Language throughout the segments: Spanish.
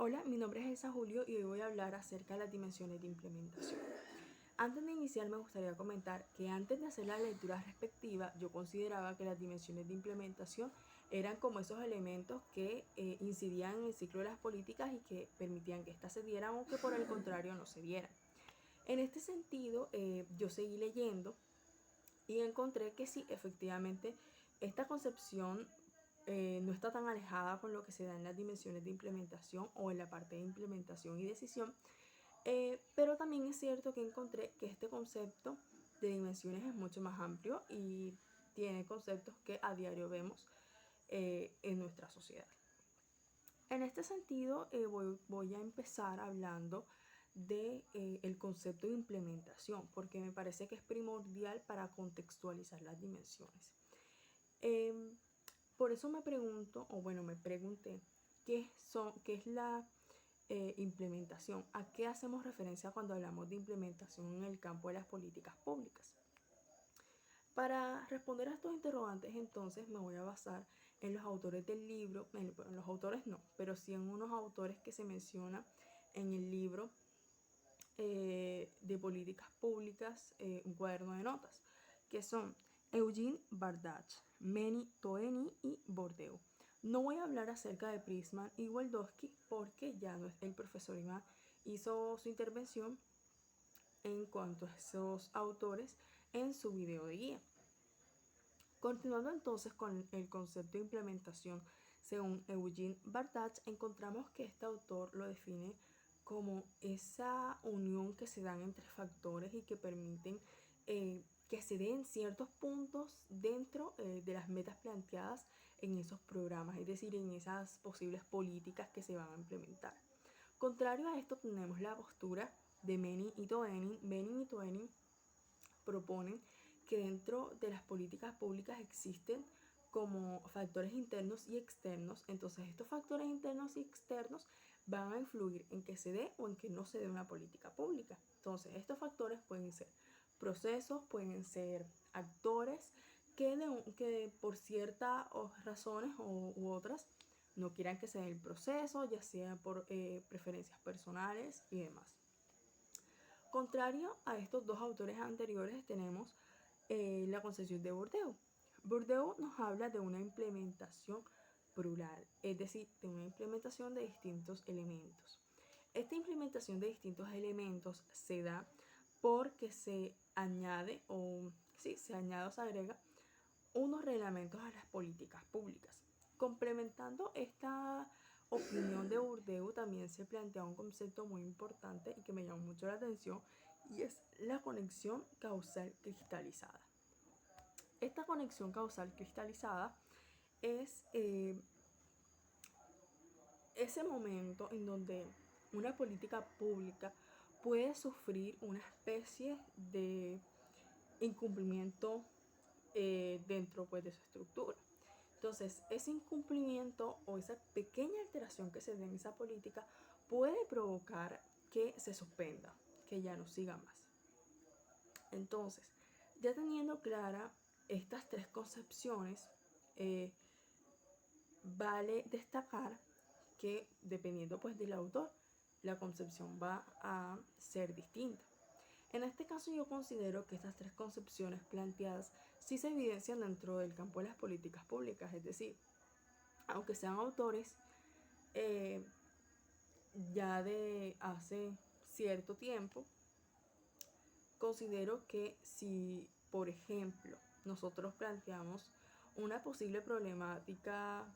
Hola, mi nombre es Elsa Julio y hoy voy a hablar acerca de las dimensiones de implementación. Antes de iniciar me gustaría comentar que antes de hacer la lectura respectiva yo consideraba que las dimensiones de implementación eran como esos elementos que incidían en el ciclo de las políticas y que permitían que éstas se dieran o que por el contrario no se dieran. En este sentido yo seguí leyendo y encontré que sí, efectivamente, esta concepción no está tan alejada con lo que se da en las dimensiones de implementación o en la parte de implementación y decisión, pero también es cierto que encontré que este concepto de dimensiones es mucho más amplio y tiene conceptos que a diario vemos en nuestra sociedad. En este sentido, voy a empezar hablando de el concepto de implementación, porque me parece que es primordial para contextualizar las dimensiones. Eh, por eso me pregunto, o bueno, me pregunté, qué es la implementación? ¿A qué hacemos referencia cuando hablamos de implementación en el campo de las políticas públicas? Para responder a estos interrogantes, entonces me voy a basar en los autores del libro, en los autores no, pero sí en unos autores que se mencionan en el libro de políticas públicas, un cuaderno de notas, que son Eugene Bardach, Meni Toeni y Bourdieu. No voy a hablar acerca de Prisman y Waldowski porque ya el profesor Iván hizo su intervención en cuanto a esos autores en su video de guía. Continuando entonces con el concepto de implementación, según Eugene Bardach, encontramos que este autor lo define como esa unión que se dan entre factores y que permiten que se den ciertos puntos dentro de las metas planteadas en esos programas, es decir, en esas posibles políticas que se van a implementar. Contrario a esto tenemos la postura de Meni y Toenin. Meni y Toenin proponen que dentro de las políticas públicas existen como factores internos y externos. Entonces estos factores internos y externos van a influir en que se dé o en que no se dé una política pública. Entonces estos factores pueden ser procesos, pueden ser actores que por ciertas razones u otras no quieran que se dé el proceso, ya sea por preferencias personales y demás. Contrario a estos dos autores anteriores tenemos la concepción de Bourdieu. Bourdieu nos habla de una implementación plural, es decir, de una implementación de distintos elementos. Esta implementación de distintos elementos se da porque se añade o se agrega unos reglamentos a las políticas públicas. Complementando esta opinión de Bourdieu, también se plantea un concepto muy importante y que me llama mucho la atención, y es la conexión causal cristalizada. Esta conexión causal cristalizada es ese momento en donde una política pública puede sufrir una especie de incumplimiento dentro pues, de su estructura. Entonces, ese incumplimiento o esa pequeña alteración que se dé en esa política puede provocar que se suspenda, que ya no siga más. Entonces, ya teniendo clara estas tres concepciones, vale destacar que dependiendo pues del autor, la concepción va a ser distinta. En este caso yo considero que estas tres concepciones planteadas sí se evidencian dentro del campo de las políticas públicas, es decir, aunque sean autores ya de hace cierto tiempo, considero que si, por ejemplo, nosotros planteamos una posible problemática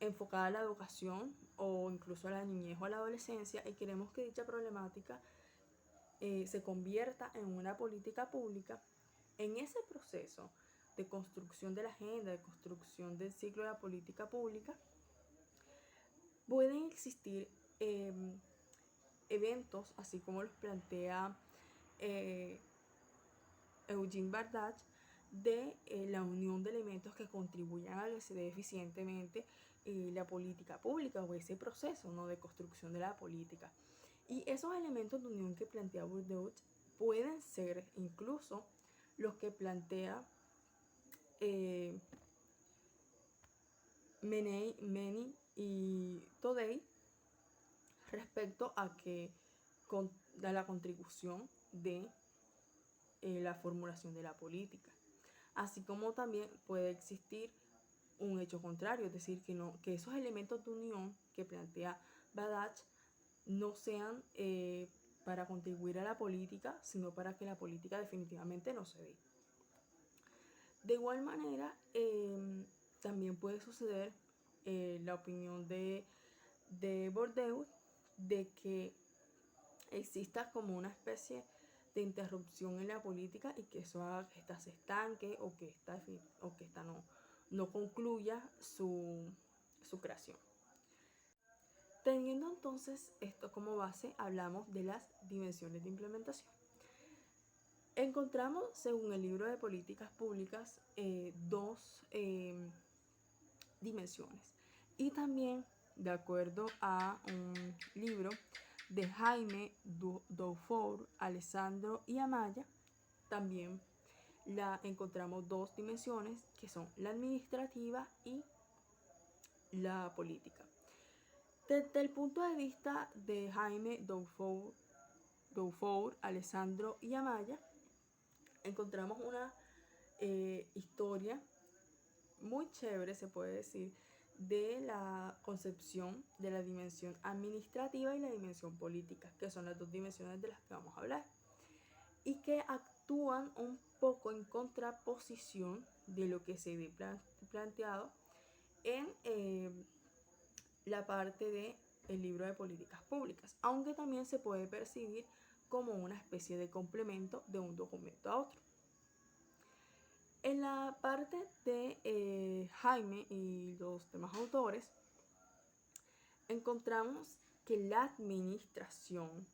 enfocada a la educación o incluso a la niñez o a la adolescencia y queremos que dicha problemática se convierta en una política pública, en ese proceso de construcción de la agenda, de construcción del ciclo de la política pública, pueden existir eventos, así como los plantea Eugene Bardach, de la unión de elementos que contribuyan a que se dé eficientemente la política pública o ese proceso, ¿no?, de construcción de la política. Y esos elementos de unión que plantea Bourdieu pueden ser incluso los que plantea Meni y Today respecto a la contribución de la formulación de la política. Así como también puede existir un hecho contrario, es decir, que esos elementos de unión que plantea Badacht no sean para contribuir a la política, sino para que la política definitivamente no se dé. De igual manera, también puede suceder la opinión de Bourdieu de que exista como una especie de interrupción en la política y que eso haga que ésta se estanque o que ésta no concluya su creación. Teniendo entonces esto como base, hablamos de las dimensiones de implementación. Encontramos, según el libro de políticas públicas, dos dimensiones. Y también, de acuerdo a un libro de Jaime Dufour, Alessandro y Amaya, también encontramos dos dimensiones que son la administrativa y la política. Desde el punto de vista de Jaime Dufour, Alessandro y Amaya, encontramos una historia muy chévere, se puede decir, de la concepción de la dimensión administrativa y la dimensión política, que son las dos dimensiones de las que vamos a hablar, y que actúan un poco en contraposición de lo que se ve planteado en la parte del libro de políticas públicas, aunque también se puede percibir como una especie de complemento de un documento a otro. En la parte de Jaime y los demás autores, encontramos que la administración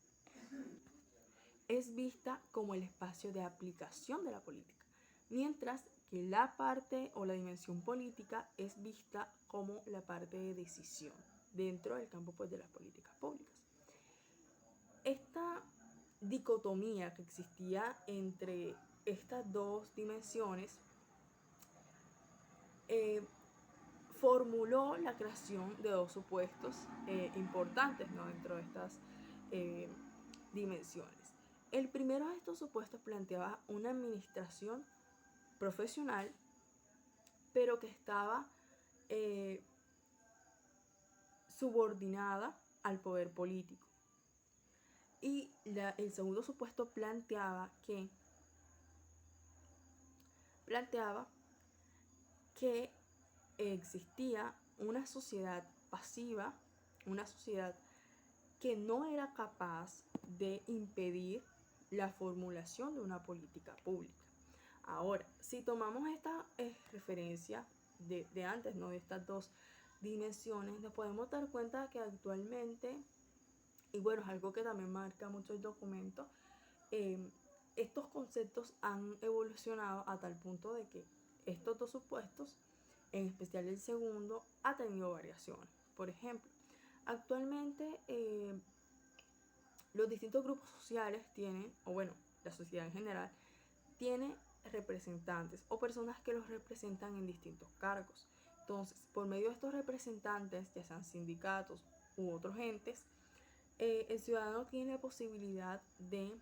es vista como el espacio de aplicación de la política, mientras que la parte o la dimensión política es vista como la parte de decisión dentro del campo pues, de las políticas públicas. Esta dicotomía que existía entre estas dos dimensiones formuló la creación de dos supuestos importantes, ¿no? Dentro de estas dimensiones. El primero de estos supuestos planteaba una administración profesional, pero que estaba subordinada al poder político. Y el segundo supuesto planteaba que existía una sociedad pasiva, una sociedad que no era capaz de impedir la formulación de una política pública. Ahora, si tomamos esta referencia de antes, ¿no? De estas dos dimensiones, nos podemos dar cuenta que actualmente, y bueno, es algo que también marca mucho el documento, estos conceptos han evolucionado a tal punto de que estos dos supuestos, en especial el segundo, ha tenido variaciones. Por ejemplo, actualmente los distintos grupos sociales tienen, o bueno, la sociedad en general, tiene representantes o personas que los representan en distintos cargos. Entonces, por medio de estos representantes, ya sean sindicatos u otros entes, el ciudadano tiene la posibilidad de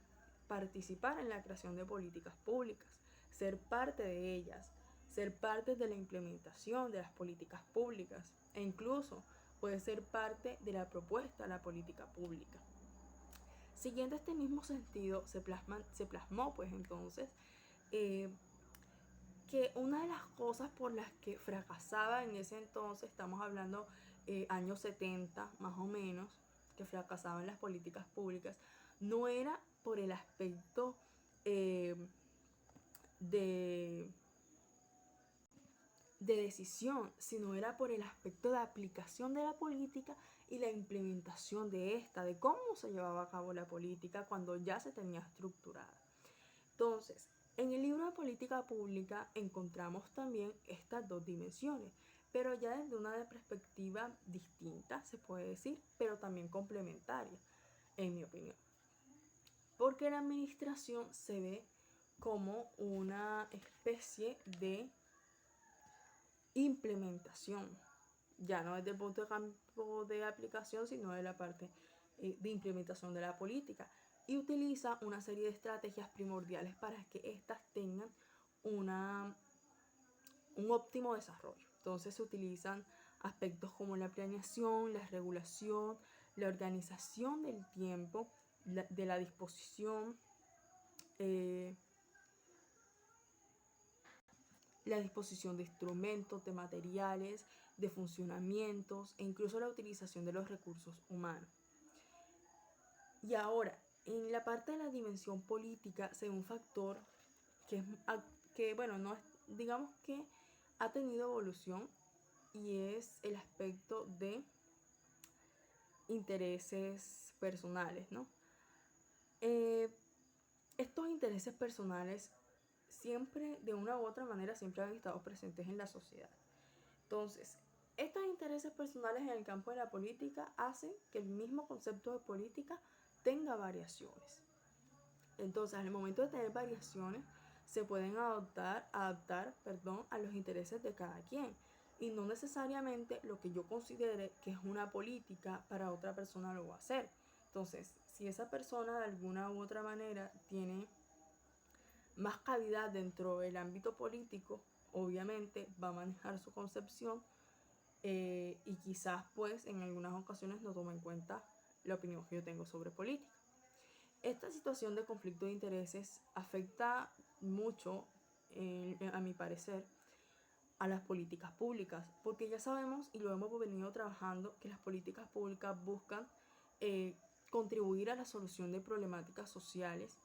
participar en la creación de políticas públicas, ser parte de ellas, ser parte de la implementación de las políticas públicas e incluso puede ser parte de la propuesta de la política pública. Siguiendo este mismo sentido, se plasmó pues entonces que una de las cosas por las que fracasaba en ese entonces, estamos hablando años 70 más o menos, que fracasaban las políticas públicas, no era por el aspecto de decisión, sino era por el aspecto de aplicación de la política y la implementación de esta, de cómo se llevaba a cabo la política cuando ya se tenía estructurada. Entonces, en el libro de política pública encontramos también estas dos dimensiones, pero ya desde una perspectiva distinta, se puede decir, pero también complementaria, en mi opinión. Porque la administración se ve como una especie de implementación ya no desde el punto de campo de aplicación, sino de la parte de implementación de la política, y utiliza una serie de estrategias primordiales para que éstas tengan un óptimo desarrollo. Entonces se utilizan aspectos como la planeación, la regulación, la organización del tiempo, de la disposición, la disposición de instrumentos, de materiales, de funcionamientos e incluso la utilización de los recursos humanos. Y ahora, en la parte de la dimensión política se ve un factor que bueno, no es, digamos que ha tenido evolución, y es el aspecto de intereses personales, ¿no? Estos intereses personales siempre, de una u otra manera, siempre han estado presentes en la sociedad. Entonces, estos intereses personales en el campo de la política hacen que el mismo concepto de política tenga variaciones. Entonces, al momento de tener variaciones, se pueden adaptar a los intereses de cada quien, y no necesariamente lo que yo considere que es una política para otra persona lo va a hacer. Entonces, si esa persona de alguna u otra manera tiene más cavidad dentro del ámbito político, obviamente va a manejar su concepción, y quizás pues en algunas ocasiones no toma en cuenta la opinión que yo tengo sobre política. Esta situación de conflicto de intereses afecta mucho, a mi parecer, a las políticas públicas, porque ya sabemos y lo hemos venido trabajando que las políticas públicas buscan contribuir a la solución de problemáticas sociales,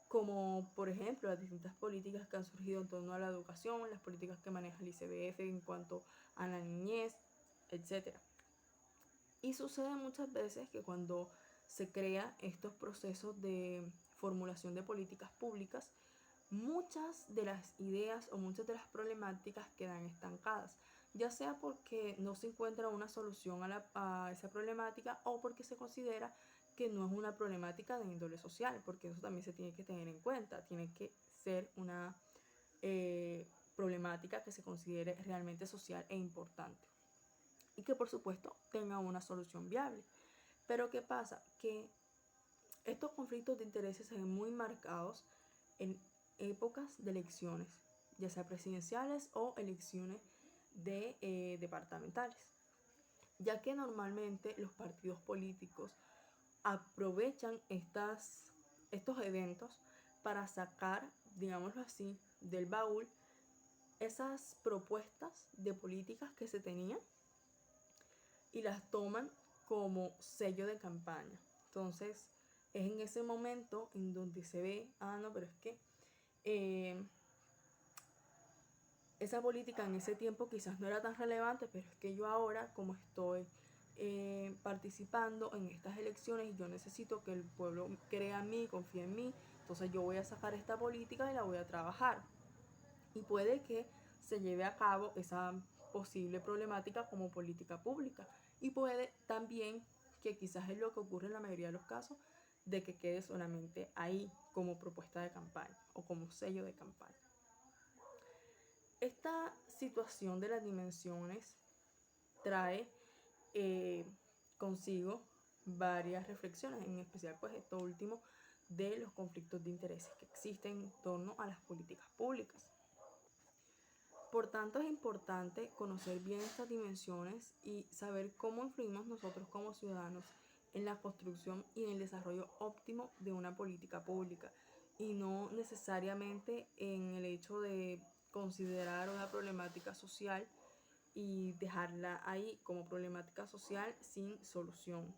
como por ejemplo las distintas políticas que han surgido en torno a la educación, las políticas que maneja el ICBF en cuanto a la niñez, etc. Y sucede muchas veces que cuando se crean estos procesos de formulación de políticas públicas, muchas de las ideas o muchas de las problemáticas quedan estancadas, ya sea porque no se encuentra una solución a esa problemática, o porque se considera que no es una problemática de índole social, porque eso también se tiene que tener en cuenta, tiene que ser una problemática que se considere realmente social e importante, y que por supuesto tenga una solución viable. Pero ¿qué pasa? Que estos conflictos de intereses se ven muy marcados en épocas de elecciones, ya sea presidenciales o elecciones departamentales, ya que normalmente los partidos políticos aprovechan estos eventos para sacar, digámoslo así, del baúl esas propuestas de políticas que se tenían y las toman como sello de campaña. Entonces, es en ese momento en donde se ve, no, pero es que esa política en ese tiempo quizás no era tan relevante, pero es que yo ahora, como estoy participando en estas elecciones y yo necesito que el pueblo crea en mí, confíe en mí, entonces yo voy a sacar esta política y la voy a trabajar. Y puede que se lleve a cabo esa posible problemática como política pública. Y puede también que quizás es lo que ocurre en la mayoría de los casos, de que quede solamente ahí como propuesta de campaña o como sello de campaña. Esta situación de las dimensiones trae consigo varias reflexiones, en especial pues esto último de los conflictos de intereses que existen en torno a las políticas públicas. Por tanto, es importante conocer bien estas dimensiones y saber cómo influimos nosotros como ciudadanos en la construcción y en el desarrollo óptimo de una política pública, y no necesariamente en el hecho de considerar una problemática social y dejarla ahí como problemática social sin solución.